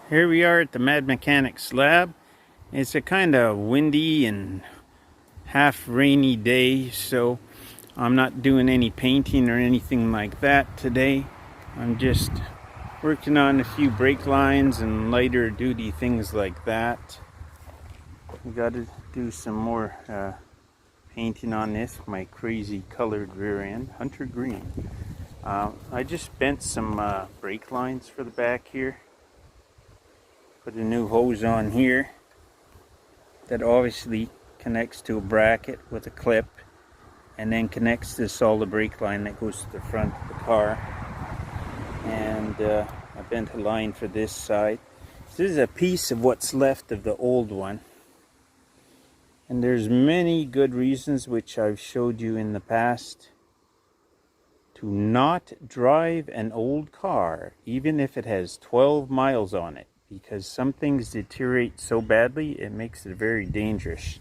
Here we are at the Mad Mechanics lab. It's a kind of windy and half rainy day, so I'm not doing any painting or anything like that today. I'm just working on a few brake lines and lighter duty things like that. We got to do some more painting on this, my crazy colored rear end, hunter green. I just bent some brake lines for the back here. Put a new hose on here that obviously connects to a bracket with a clip and then connects to the solid brake line that goes to the front of the car. And I bent a line for this side. This is a piece of what's left of the old one. And there's many good reasons which I've showed you in the past to not drive an old car even if it has 12 miles on it, because some things deteriorate so badly it makes it very dangerous.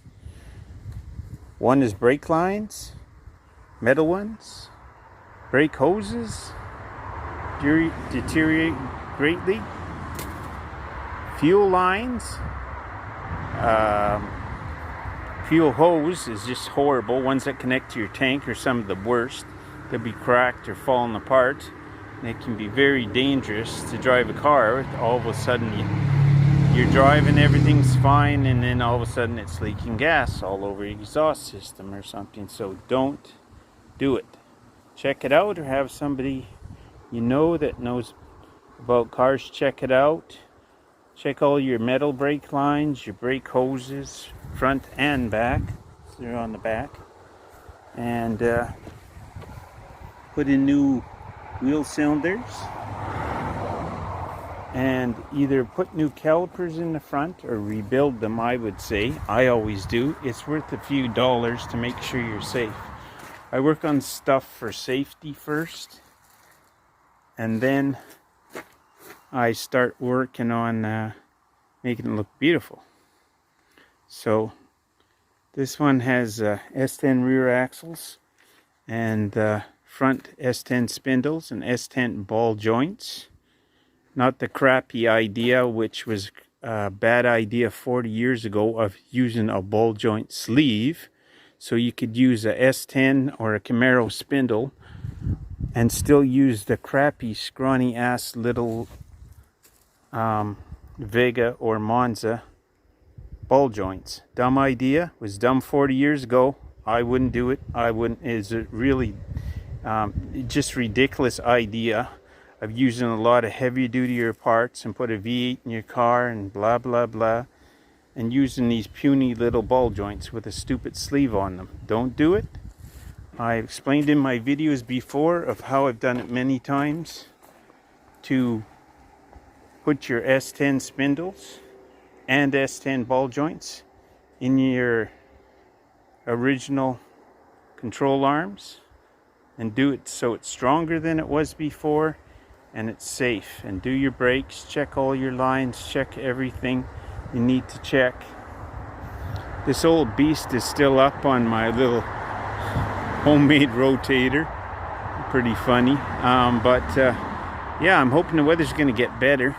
One is brake lines, metal ones, brake hoses deteriorate greatly, fuel lines, fuel hose is just horrible. Ones that connect to your tank are some of the worst. They'll be cracked or falling apart. And it can be very dangerous to drive a car. All of a sudden you're driving, everything's fine, and then all of a sudden it's leaking gas all over your exhaust system or something. So don't do it. Check it out, or have somebody you know that knows about cars check it out. Check all your metal brake lines, your brake hoses, front and back. So they're on the back. And put in new wheel cylinders, and either put new calipers in the front or rebuild them. I would say, I always do. It's worth a few dollars to make sure you're safe. I work on stuff for safety first, and then I start working on making it look beautiful. So this one has S10 rear axles and front S10 spindles and S10 ball joints. Not the crappy idea, which was a bad idea 40 years ago, of using a ball joint sleeve. So you could use a S10 or a Camaro spindle and still use the crappy scrawny ass little Vega or Monza ball joints. Dumb idea. Was dumb 40 years ago. I wouldn't do it. I wouldn't. Is it really just ridiculous idea of using a lot of heavy duty parts and put a V8 in your car and blah blah blah, and using these puny little ball joints with a stupid sleeve on them. Don't do it. I explained in my videos before of how I've done it many times to put your S10 spindles and S10 ball joints in your original control arms, and do it so it's stronger than it was before and it's safe. And do your brakes, check all your lines, check everything you need to check. This old beast is still up on my little homemade rotator. Pretty funny. Yeah, I'm hoping the weather's going to get better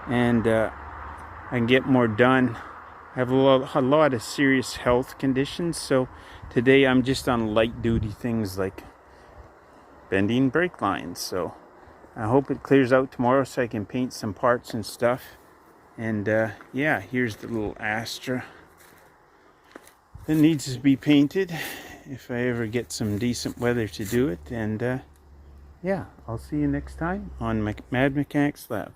and I can get more done. I have a lot of serious health conditions, so today I'm just on light duty things like bending brake lines. So I hope it clears out tomorrow so I can paint some parts and stuff. And yeah, here's the little Astra that needs to be painted if I ever get some decent weather to do it. And yeah, I'll see you next time on Mad Mechanics Lab.